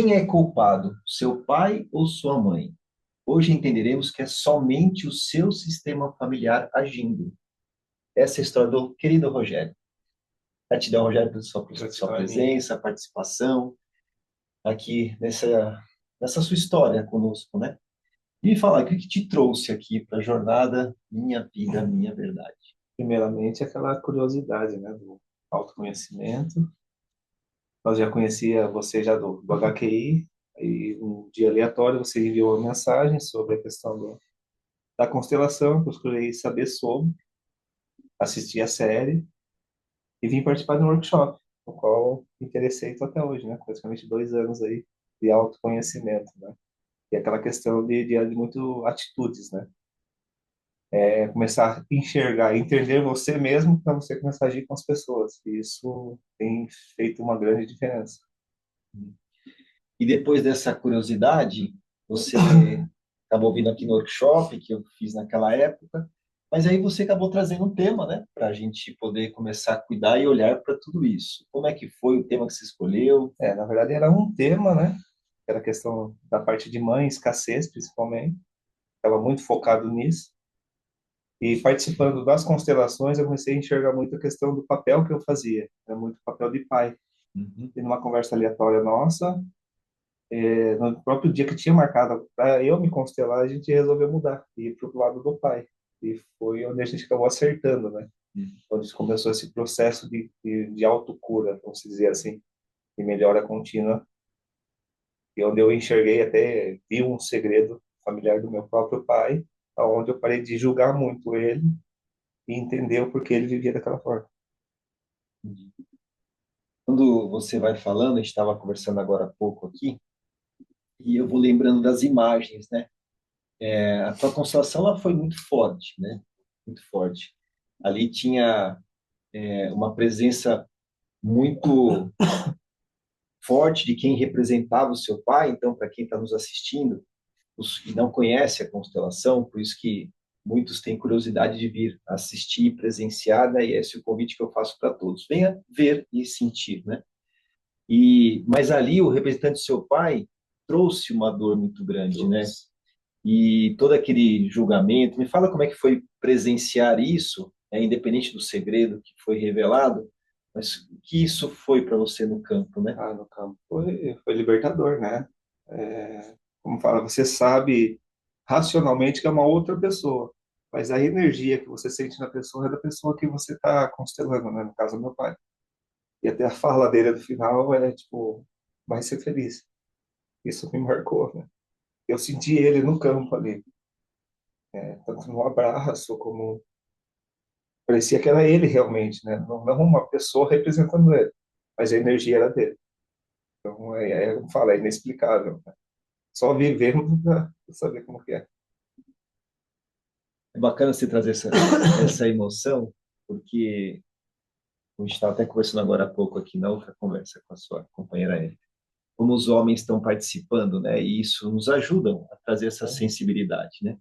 Quem é culpado, seu pai ou sua mãe? Hoje entenderemos que é somente o seu sistema familiar agindo. Essa é a história do querido Rogério. Gratidão, Rogério, pela sua Gratidão a mim. presença, participação aqui nessa sua história conosco, né? E me fala, o que que te trouxe aqui para a jornada Minha Vida, Minha Verdade? Primeiramente, aquela curiosidade, né, do autoconhecimento. Nós já conhecia você já do HQI, e um dia aleatório você enviou uma mensagem sobre a questão da constelação, que eu escolhi saber sobre, assisti a série e vim participar de um workshop, no qual me interessei tô até hoje, né, praticamente 2 anos aí de autoconhecimento, né, e aquela questão de muito atitudes, né, começar a enxergar, entender você mesmo para você começar a agir com as pessoas. E isso tem feito uma grande diferença. E depois dessa curiosidade, você acabou vindo aqui no workshop que eu fiz naquela época, mas aí você acabou trazendo um tema, né, para a gente poder começar a cuidar e olhar para tudo isso. Como é que foi o tema que você escolheu? Na verdade, era um tema, né? Era a questão da parte de mãe, escassez, principalmente. Estava muito focado nisso. E participando das constelações, eu comecei a enxergar muito a questão do papel que eu fazia. Era muito papel de pai. Uhum. E numa conversa aleatória nossa, no próprio dia que tinha marcado para eu me constelar, a gente resolveu mudar e ir para o lado do pai. E foi onde a gente acabou acertando, né? Onde começou esse processo de autocura, vamos dizer assim, de melhora contínua, e onde eu enxerguei até, vi um segredo familiar do meu próprio pai, onde eu parei de julgar muito ele e entender o porquê ele vivia daquela forma. Quando você vai falando, a gente estava conversando agora há pouco aqui, e eu vou lembrando das imagens, né? A tua constelação ela foi muito forte, né? Muito forte. Ali tinha uma presença muito forte de quem representava o seu pai. Então, para quem está nos assistindo e não conhece a constelação, por isso que muitos têm curiosidade de vir assistir e presenciar, né? E esse é o convite que eu faço para todos. Venha ver e sentir, né? Mas ali o representante do seu pai trouxe uma dor muito grande, né? E todo aquele julgamento. Me fala como é que foi presenciar isso, independente do segredo que foi revelado, mas o que isso foi para você no campo, né? No campo foi libertador, né? Como fala, você sabe racionalmente que é uma outra pessoa, mas a energia que você sente na pessoa é da pessoa que você está constelando, né? No caso, meu pai. E até a fala dele no final é tipo, vai ser feliz. Isso me marcou, né? Eu senti ele no campo ali, tanto no abraço como parecia que era ele realmente, né? Não uma pessoa representando ele, mas a energia era dele. Então como fala, é inexplicável, né? Só vivendo para saber como que é. É bacana você trazer essa emoção, porque a gente estava até conversando agora há pouco aqui na outra conversa com a sua companheira Érica, como os homens estão participando, né? E isso nos ajuda a trazer essa sensibilidade, né?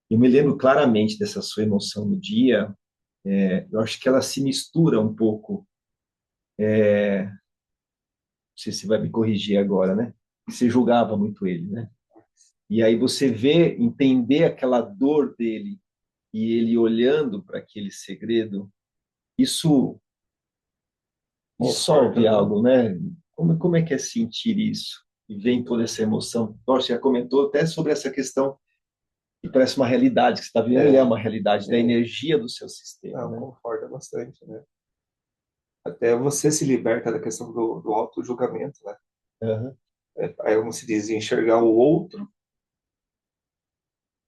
Eu me lembro claramente dessa sua emoção no dia. Eu acho que ela se mistura um pouco. Não sei se vai me corrigir agora, né? Você julgava muito ele, né? E aí você vê, entender aquela dor dele e ele olhando para aquele segredo, isso Conforta, dissolve né? algo, né? Como é que é sentir isso? E vem toda essa emoção. Você já comentou até sobre essa questão que parece uma realidade que você está vivendo, ele é É, uma realidade da é, energia do seu sistema, não, né? conforta bastante, né? Até você se liberta da questão do auto-julgamento, né? Uhum. Aí, como se diz, enxergar o outro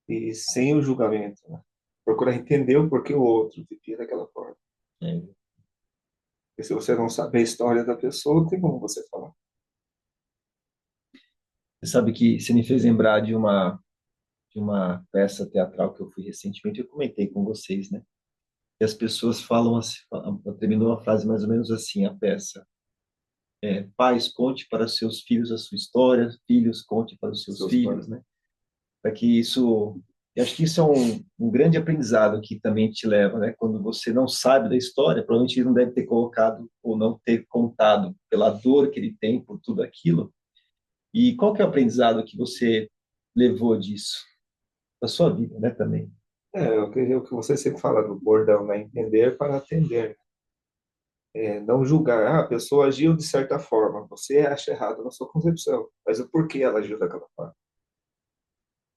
e sem o julgamento, né? Procurar entender o porquê o outro vivia daquela forma. É. Porque se você não sabe a história da pessoa, não tem como você falar. Você sabe que você me fez lembrar de uma peça teatral que eu fui recentemente, eu comentei com vocês, né? E as pessoas falam assim, terminou uma frase mais ou menos assim, a peça. Pais, conte para seus filhos a sua história, filhos, conte para os seus Seus filhos, pais. né? Para que isso... Eu acho que isso é um grande aprendizado que também te leva, né? Quando você não sabe da história, provavelmente ele não deve ter colocado ou não ter contado pela dor que ele tem por tudo aquilo, E qual que é o aprendizado que você levou disso? Da sua vida, né, também. O que você sempre fala do bordão, né? Entender para atender. Não julgar. Ah, a pessoa agiu de certa forma. Você acha errado na sua concepção. Mas o porquê ela agiu daquela forma?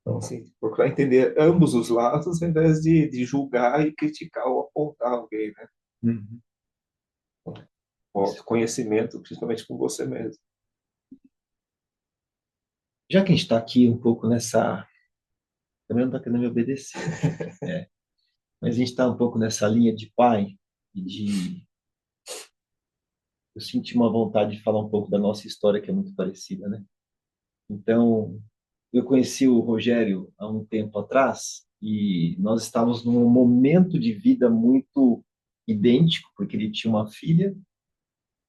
Então, assim, procurar entender ambos os lados, ao invés de julgar e criticar ou apontar alguém, né? Uhum. O conhecimento, principalmente com você mesmo. Já que a gente está aqui um pouco nessa. Também não está querendo me obedecer, né? Mas a gente está um pouco nessa linha de pai e de. Eu senti uma vontade de falar um pouco da nossa história, que é muito parecida, né? Então, eu conheci o Rogério há um tempo atrás e nós estávamos num momento de vida muito idêntico, porque ele tinha uma filha,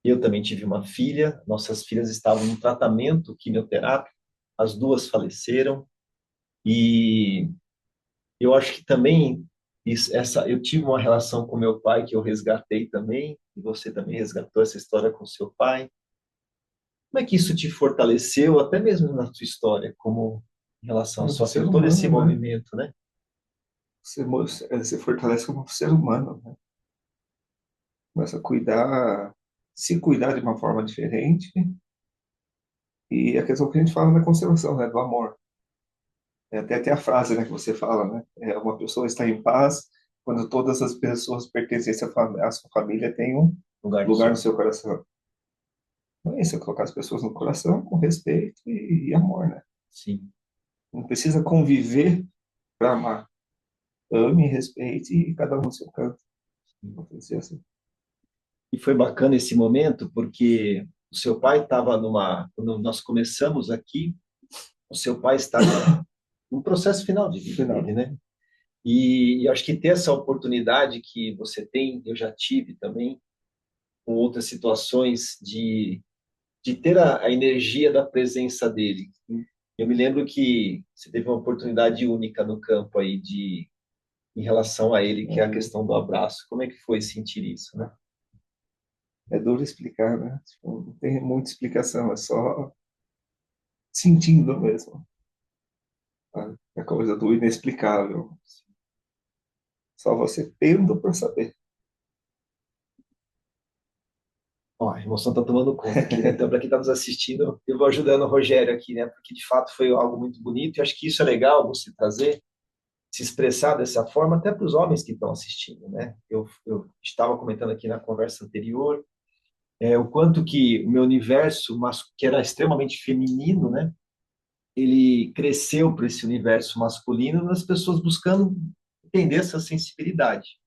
eu também tive uma filha, nossas filhas estavam em tratamento quimioterápico, as duas faleceram e eu acho que também eu tive uma relação com meu pai que eu resgatei também, e você também resgatou essa história com seu pai. Como é que isso te fortaleceu, até mesmo na sua história, como em relação à É, do sua ser filha, todo esse humano, né? movimento, né? Se fortalece como ser humano, né? Começa a cuidar, se cuidar de uma forma diferente. E a questão que a gente fala na conservação, né? Do amor. Até tem a frase, né, que você fala, né? Uma pessoa está em paz quando todas as pessoas pertencentes à sua família têm um Lugar no lugar no seu. seu coração. Não é isso, é colocar as pessoas no coração com respeito e amor, né? Sim. Não precisa conviver para amar. Ame, respeite e cada um no seu canto. Não precisa ser assim. E foi bacana esse momento, porque o seu pai estava numa. Quando nós começamos aqui, o seu pai estava no processo final de vida Final. dele, né? E acho que ter essa oportunidade que você tem, eu já tive também, com outras situações, de ter a energia da presença dele. Eu me lembro que você teve uma oportunidade única no campo aí em relação a ele, que é a questão do abraço. Como é que foi sentir isso, né? É duro explicar, né? Tipo, não tem muita explicação, é só sentindo mesmo. Tá? É coisa do inexplicável. Só você tendo para saber. Ó, a emoção está tomando conta aqui, né? Então, para quem está nos assistindo, eu vou ajudando o Rogério aqui, né? Porque de fato foi algo muito bonito e acho que isso é legal você trazer, se expressar dessa forma, até para os homens que estão assistindo, né? Eu estava comentando aqui na conversa anterior, o quanto que o meu universo, que era extremamente feminino, né? Ele cresceu para esse universo masculino, nas pessoas buscando entender essa sensibilidade.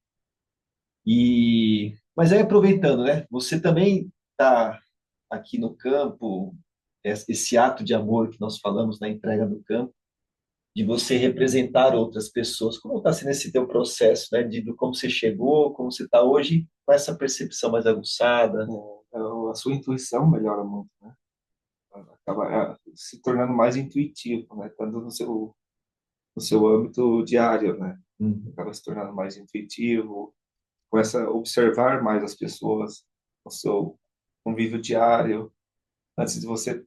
Mas aí aproveitando, né? Você também está aqui no campo, esse ato de amor que nós falamos na entrega do campo, de você representar outras pessoas. Como está sendo esse teu processo, né? De como você chegou, como você está hoje, com essa percepção mais aguçada? A sua intuição melhora muito, né? Acaba se tornando mais intuitivo, né? Tanto no seu âmbito diário, né? Uhum. Acaba se tornando mais intuitivo, começa a observar mais as pessoas no seu convívio diário, antes de você,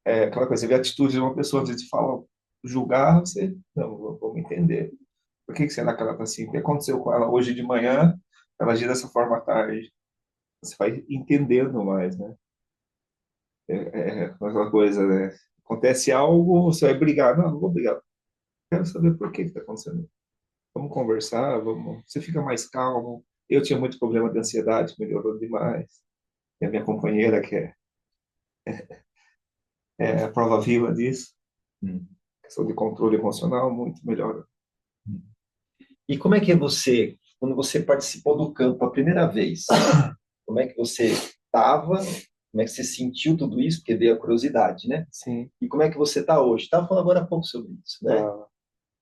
aquela coisa, você vê a atitude de uma pessoa, antes de falar, julgar, você, não, vamos entender. Por que será que ela está assim? O que aconteceu com ela hoje de manhã? Ela agiu dessa forma à tarde. Você vai entendendo mais, né? Aquela coisa, né? Acontece algo, você vai brigar. Não, não vou brigar. Quero saber por que está acontecendo. Vamos conversar, vamos. Você fica mais calmo. Eu tinha muito problema de ansiedade, melhorou demais. E a minha companheira, que é a prova viva disso, Uhum. questão de controle emocional, muito melhor. E como é que é você, quando você participou do campo a primeira vez? Como é que você estava? Como é que você sentiu tudo isso? Porque veio a curiosidade, né? Sim, E como é que você está hoje? Estava falando agora há pouco sobre isso, né? tá.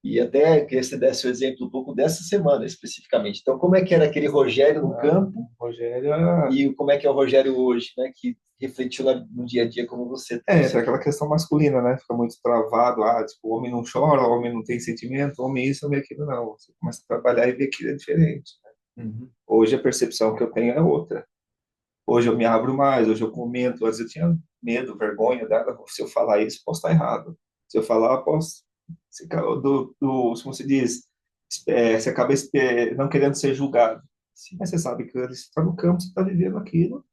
E até queria que você desse o exemplo um pouco dessa semana, especificamente. Então, como é que era aquele Rogério no campo Rogério, e como é que é o Rogério hoje, né? Que refletiu no dia a dia, como você trouxe tem aqui. aquela questão masculina, né? Fica muito travado, tipo, o homem não chora, o homem não tem sentimento, o homem isso, o homem aquilo, não. Você começa a trabalhar e ver que é diferente. Uhum. Hoje a percepção que eu tenho é outra. Hoje eu me abro mais, hoje eu comento, às vezes eu tinha medo, vergonha dela. Se eu falar isso, posso estar errado. Se eu falar, posso. Como se diz, você acaba não querendo ser julgado. Sim. Mas você sabe que você está no campo, você está vivendo aquilo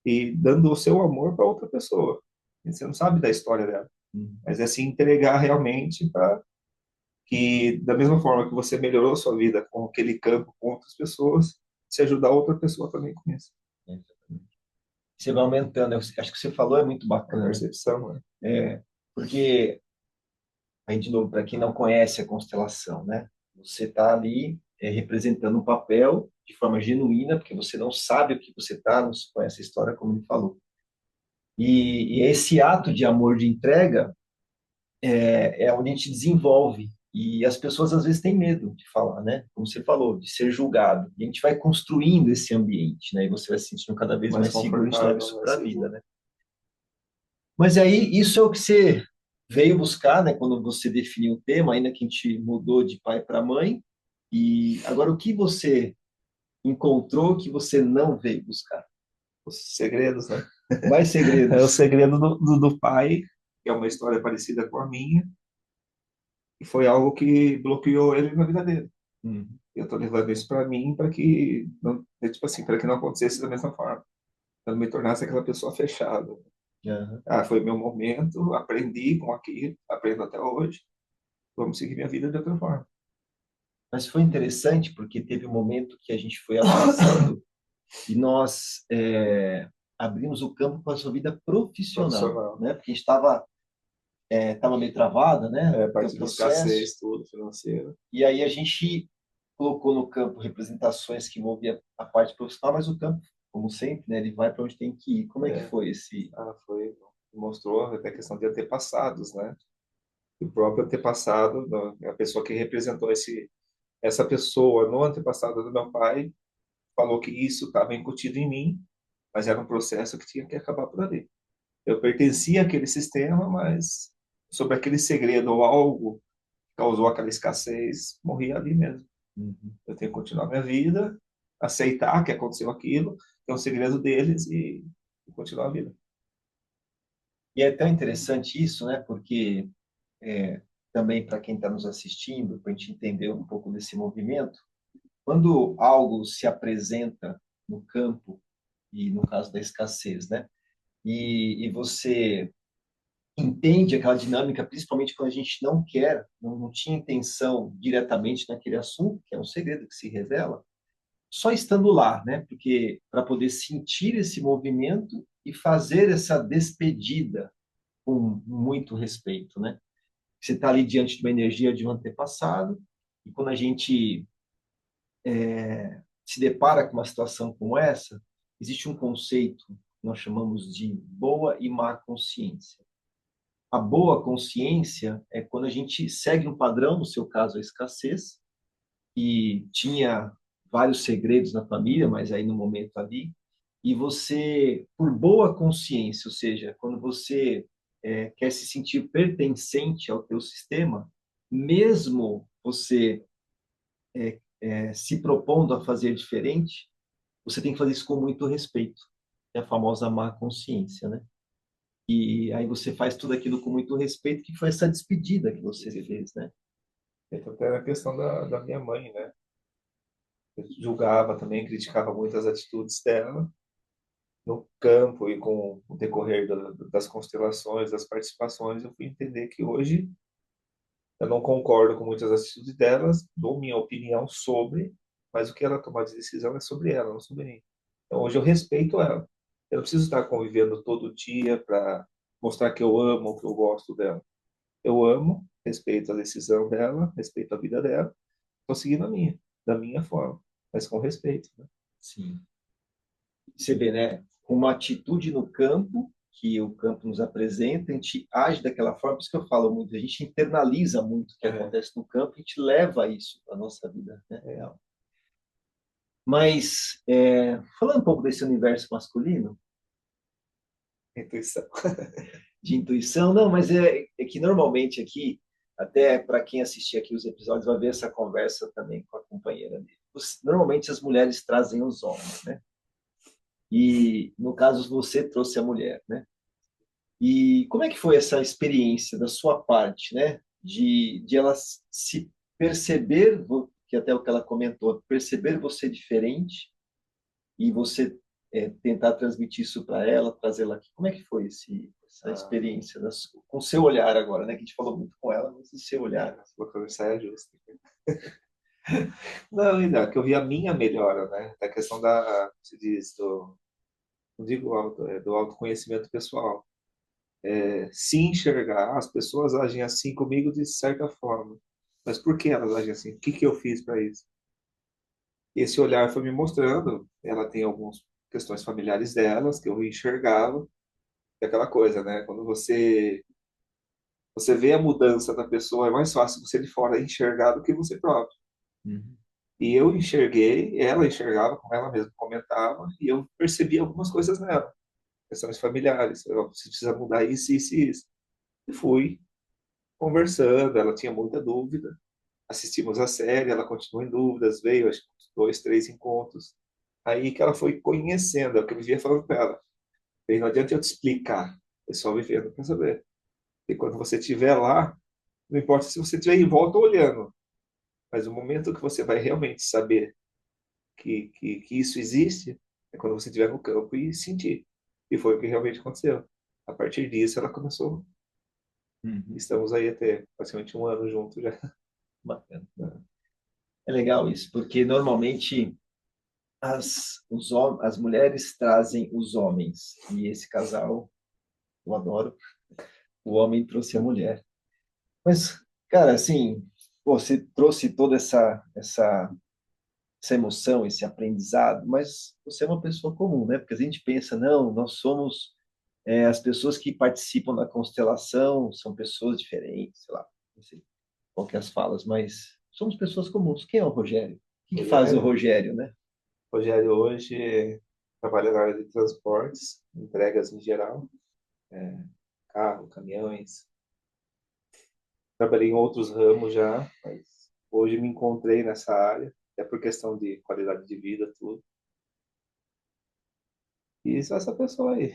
e dando o seu amor para outra pessoa. E você não sabe da história dela. Uhum. Mas é se entregar realmente para que, da mesma forma que você melhorou sua vida com aquele campo, com outras pessoas, você ajudar outra pessoa também com isso. Exatamente. Você vai aumentando. Acho que você falou é muito A bacana. percepção, né? Porque, aí de novo, para quem não conhece a constelação, né? Você está ali representando um papel de forma genuína, porque você não sabe o que você está, não se conhece a história, como ele falou. E esse ato de amor de entrega é onde a gente desenvolve. E as pessoas às vezes têm medo de falar, né? Como você falou, de ser julgado. E a gente vai construindo esse ambiente, né? E você vai se sentindo cada vez Mais mais seguro, a gente leva confortável, isso mais para a vida, seguro. né? Mas aí, isso é o que você veio buscar, né? Quando você definiu o tema, ainda que a gente mudou de pai para mãe. E agora, o que você encontrou que você não veio buscar? Os segredos, né? Mais É o segredos. segredo do pai, que é uma história parecida com a minha, e foi algo que bloqueou ele na vida dele. Uhum. Eu tô levando isso para mim para que não, tipo assim, para que não acontecesse da mesma forma, para não me tornasse aquela pessoa fechada. Aham. Ah, foi meu momento, aprendi com aquilo, aprendo até hoje. Vamos seguir minha vida de outra forma. Mas foi interessante porque teve um momento que a gente foi avançando e nós abrimos o campo para a sua vida profissional, Profissional. né? Porque a gente estava meio travada, né? É, Teu parte de processo. escassez, tudo, financeiro. E aí a gente colocou no campo representações que envolvia a parte profissional, mas o campo, como sempre, né? Ele vai para onde tem que ir. Como é que É, foi esse? foi, mostrou até a questão de antepassados, né? O próprio antepassado, a pessoa que representou essa pessoa no antepassado do meu pai, falou que isso estava incutido em mim, mas era um processo que tinha que acabar por ali. Eu pertencia àquele sistema, mas sobre aquele segredo ou algo que causou aquela escassez, morri ali mesmo. Uhum. Eu tenho que continuar minha vida, aceitar que aconteceu aquilo, que é um segredo deles e continuar a vida. E é tão interessante isso, né? Porque também para quem está nos assistindo, para a gente entender um pouco desse movimento, quando algo se apresenta no campo, e no caso da escassez, né? E você entende aquela dinâmica, principalmente quando a gente não quer, não tinha intenção diretamente naquele assunto, que é um segredo que se revela, só estando lá, né? Porque para poder sentir esse movimento e fazer essa despedida com muito respeito, né? Você está ali diante de uma energia de um antepassado, e quando a gente se depara com uma situação como essa, existe um conceito que nós chamamos de boa e má consciência. A boa consciência é quando a gente segue um padrão, no seu caso, a escassez, e tinha vários segredos na família, mas aí no momento ali, e você, por boa consciência, ou seja, quando você quer se sentir pertencente ao teu sistema, mesmo você se propondo a fazer diferente, você tem que fazer isso com muito respeito. É a famosa má consciência, né? E aí você faz tudo aquilo com muito respeito, que foi essa despedida que você fez, né? Então, até a questão da minha mãe, né? Eu julgava também, criticava muito as atitudes dela no campo e com o decorrer das constelações, das participações, eu fui entender que hoje eu não concordo com muitas atitudes delas, dou minha opinião sobre, mas o que ela tomar de decisão é sobre ela, não sobre mim. Então hoje eu respeito ela. Eu não preciso estar convivendo todo dia para mostrar que eu amo, que eu gosto dela. Eu amo, respeito a decisão dela, respeito a vida dela, estou seguindo a minha, da minha forma, mas com respeito, né? Sim. Você vê, né? Uma atitude no campo, que o campo nos apresenta, a gente age daquela forma, por isso que eu falo muito, a gente internaliza muito o que É, acontece no campo, a gente leva isso para a nossa vida, né, é, real. Mas, falando um pouco desse universo masculino, intuição. de intuição, não, mas é que normalmente aqui, até para quem assistir aqui os episódios, vai ver essa conversa também com a companheira dele. Normalmente as mulheres trazem os homens, né? E no caso você trouxe a mulher, né? E como é que foi essa experiência da sua parte, né? De ela se perceber, que até o que ela comentou, perceber você diferente e você tentar transmitir isso para ela, trazê-la aqui. Como é que foi essa Ah, experiência com o seu olhar agora, né? Que a gente falou muito com ela, mas o seu olhar. se vou conversar é justo. Não, ainda, que eu vi a minha melhora, né? Da questão da, se diz, não digo do autoconhecimento pessoal. Se enxergar, as pessoas agem assim comigo de certa forma. Mas por que elas agem assim? O que que eu fiz para isso? Esse olhar foi me mostrando, ela tem algumas questões familiares delas que eu enxergava, é aquela coisa, né? Quando você vê a mudança da pessoa, é mais fácil você de fora enxergar do que você próprio. Uhum. E eu enxerguei, ela enxergava, como ela mesma comentava, e eu percebi algumas coisas nela, questões familiares. Você precisa mudar isso, isso e isso. E fui conversando, ela tinha muita dúvida. Assistimos a série, ela continuou em dúvidas, veio, acho que uns 2, 3 encontros. Aí que ela foi conhecendo, é o que eu vivia falando para ela. E não adianta eu te explicar, é só vivendo para saber. E quando você estiver lá, não importa se você estiver em volta olhando, mas o momento que você vai realmente saber que isso existe é quando você estiver no campo e sentir. E foi o que realmente aconteceu. A partir disso, ela começou. Uhum. Estamos aí até praticamente um ano juntos já. Bacana. É legal isso, porque normalmente as mulheres trazem os homens, e esse casal, eu adoro, o homem trouxe a mulher. Mas, cara, assim, pô, você trouxe toda essa emoção, esse aprendizado, mas você é uma pessoa comum, né? Porque a gente pensa, não, nós somos as pessoas que participam da constelação, são pessoas diferentes, sei lá, não sei qual que é as falas, mas somos pessoas comuns. Quem é o Rogério? O que faz o Rogério, Rogério, né? Rogério hoje trabalha na área de transportes, entregas em geral, carro, caminhões. Trabalhei em outros ramos já, mas hoje me encontrei nessa área, até por questão de qualidade de vida, tudo. E sou essa pessoa aí.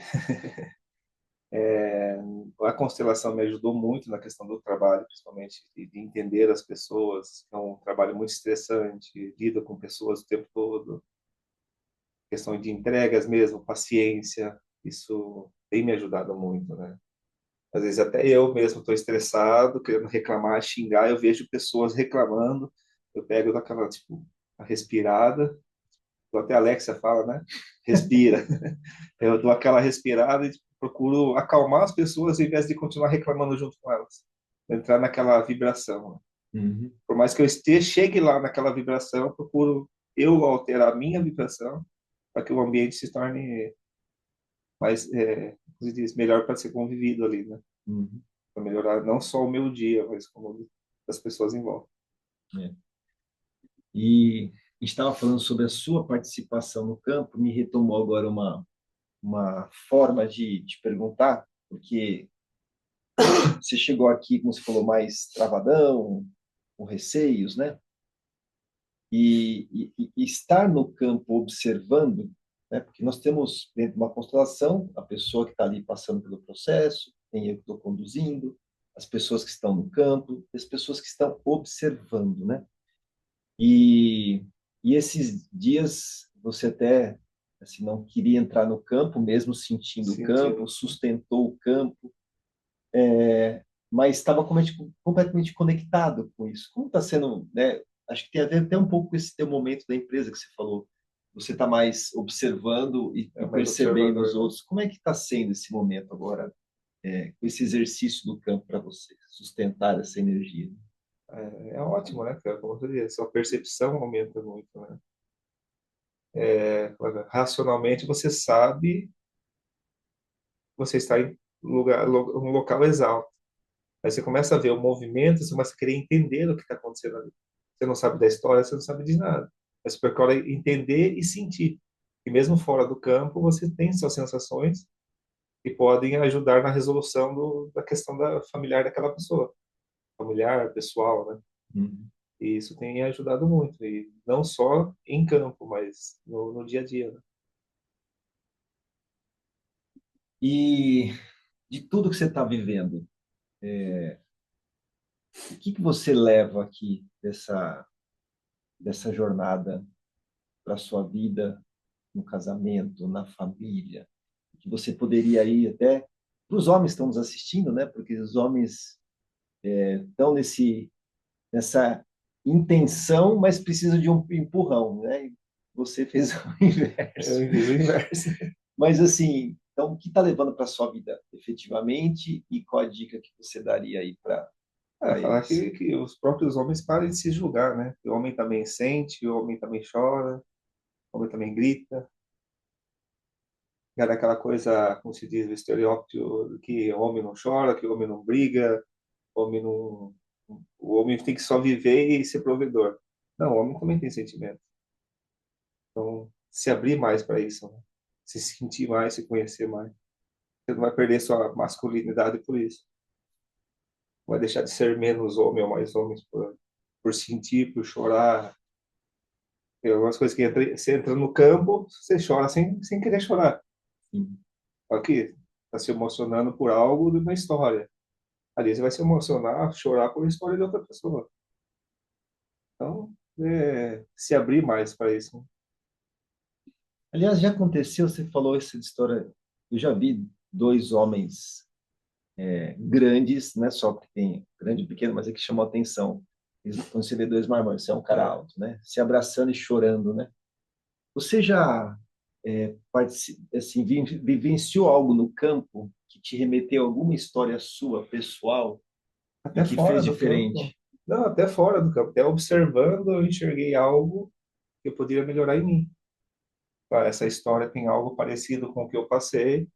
A constelação me ajudou muito na questão do trabalho, principalmente de entender as pessoas. É um trabalho muito estressante, lida com pessoas o tempo todo. Questão de entregas mesmo, paciência, isso tem me ajudado muito, né? Às vezes até eu mesmo estou estressado, querendo reclamar, xingar, eu vejo pessoas reclamando, eu pego daquela, tipo, a respirada, até a Alexia fala, né? Respira. Eu dou aquela respirada e tipo, procuro acalmar as pessoas em vez de continuar reclamando junto com elas. Entrar naquela vibração, né? Uhum. Por mais que eu chegue lá naquela vibração, eu procuro eu alterar a minha vibração para que o ambiente se torne mais, como se diz, melhor para ser convivido ali, né? Uhum. Para melhorar não só o meu dia, mas como das pessoas em volta. É. E estava falando sobre a sua participação no campo, me retomou agora uma forma de te perguntar, porque você chegou aqui, como você falou, mais travadão, com receios, né? E estar no campo observando, né? Porque nós temos dentro de uma constelação a pessoa que está ali passando pelo processo, tem eu que estou conduzindo, as pessoas que estão no campo, as pessoas que estão observando, né? E, e esses dias você até assim, não queria entrar no campo, mesmo sentindo o campo, Sentindo. sustentou o campo, mas estava completamente conectado com isso. Como está sendo, né? Acho que tem a ver até um pouco com esse teu momento da empresa que você falou. Você está mais observando É e mais percebendo os observador, né? outros. Como é que está sendo esse momento agora, com esse exercício do campo para você, sustentar essa energia? É ótimo, né, cara? Como eu disse, sua percepção aumenta muito, né? Racionalmente você sabe que você está em um local exalto. Aí você começa a ver o movimento, você começa a querer entender o que está acontecendo ali. Você não sabe da história, você não sabe de nada. Mas você procura entender e sentir. E mesmo fora do campo, você tem suas sensações que podem ajudar na resolução da questão familiar daquela pessoa. Familiar, pessoal, né? Uhum. E isso tem ajudado muito. E não só em campo, mas no dia a dia, né? E de tudo que você está vivendo, o que que você leva aqui dessa jornada para a sua vida, no casamento, na família, que você poderia ir até para os homens que estão nos assistindo, né? Porque os homens estão nessa intenção, mas precisam de um empurrão, né? E você fez o inverso. Eu fiz o inverso. Mas assim, então, o que está levando para a sua vida efetivamente e qual a dica que você daria aí para Falar eles? que os próprios homens parem de se julgar, né? Que o homem também sente, o homem também chora, o homem também grita. Era aquela coisa, como se diz, o estereótipo que o homem não chora, que o homem não briga, o homem não, o homem tem que só viver e ser provedor. Não, o homem também tem sentimento. Então, se abrir mais para isso, né? Se sentir mais, se conhecer mais. Você não vai perder sua masculinidade por isso. Não vai deixar de ser menos homem ou mais homem por sentir, por chorar. Tem algumas coisas que você entra no campo, você chora sem querer chorar. Sim. Aqui, está se emocionando por algo de uma história. Ali você vai se emocionar, chorar por história de outra pessoa. Então, se abrir mais para isso, né? Aliás, já aconteceu, você falou essa história, eu já vi dois homens grandes, não é só porque tem grande e pequeno, mas é que chamou a atenção. Quando você vê dois marmanjos, você é um cara É, alto, né? Se abraçando e chorando, né? Você já assim, vivenciou algo no campo que te remeteu a alguma história sua, pessoal, e até que fez fora do campo. diferente? Não, até fora do campo. Até observando, eu enxerguei algo que eu poderia melhorar em mim. Essa história tem algo parecido com o que eu passei,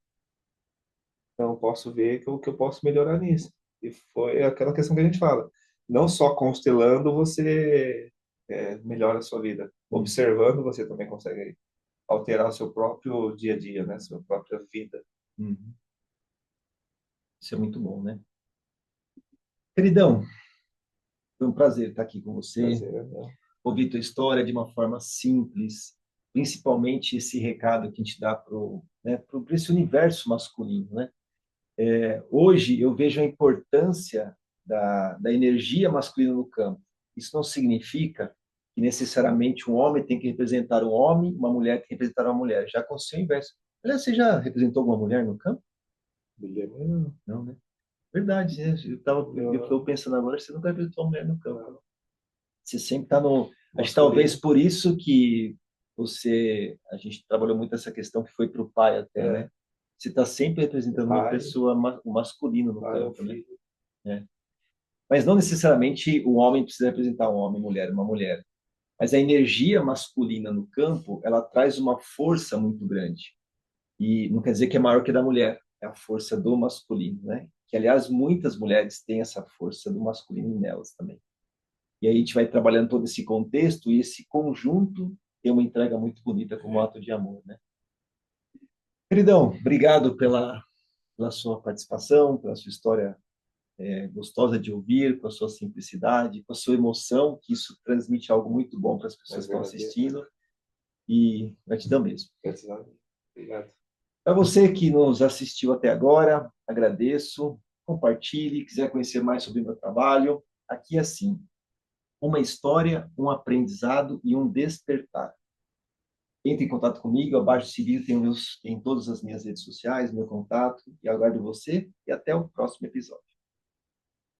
então eu posso ver que eu posso melhorar nisso. E foi aquela questão que a gente fala. Não só constelando você melhora a sua vida. Uhum. Observando, você também consegue alterar o seu próprio dia a dia, né? Sua própria vida. Uhum. Isso é muito bom, né? Queridão, foi um prazer estar aqui com você, Prazer, né? ouvir tua história de uma forma simples, principalmente esse recado que a gente dá para esse universo masculino, né? Hoje eu vejo a importância da energia masculina no campo. Isso não significa que necessariamente um homem tem que representar um homem, uma mulher tem que representar uma mulher. Já aconteceu o inverso. Aliás, você já representou alguma mulher no campo? Guilherme, Não, né? Verdade, né? Eu não, estou pensando agora, você nunca representou uma mulher no campo. não, Você sempre está no. Acho que talvez masculino. por isso que a gente trabalhou muito essa questão que foi para o pai até, É, né? Você está sempre o representando uma pai, pessoa, o masculino o no pai é o campo, né? filho. É. Mas não necessariamente o homem precisa representar um homem, mulher, uma mulher. Mas a energia masculina no campo, ela traz uma força muito grande. E não quer dizer que é maior que a da mulher, é a força do masculino, né? Que, aliás, muitas mulheres têm essa força do masculino nelas também. E aí a gente vai trabalhando todo esse contexto e esse conjunto tem uma entrega muito bonita como ato de amor, né? Queridão, obrigado pela sua participação, pela sua história gostosa de ouvir, com a sua simplicidade, com a sua emoção, que isso transmite algo muito bom para as pessoas Mais que estão verdadeiro. assistindo, e gratidão mesmo. Gratidão. Obrigado. Para você que nos assistiu até agora, agradeço, compartilhe, quiser conhecer mais sobre o meu trabalho, aqui é assim, uma história, um aprendizado e um despertar. Entre em contato comigo, abaixo do CV tem todas as minhas redes sociais, meu contato, e aguardo você, e até o próximo episódio.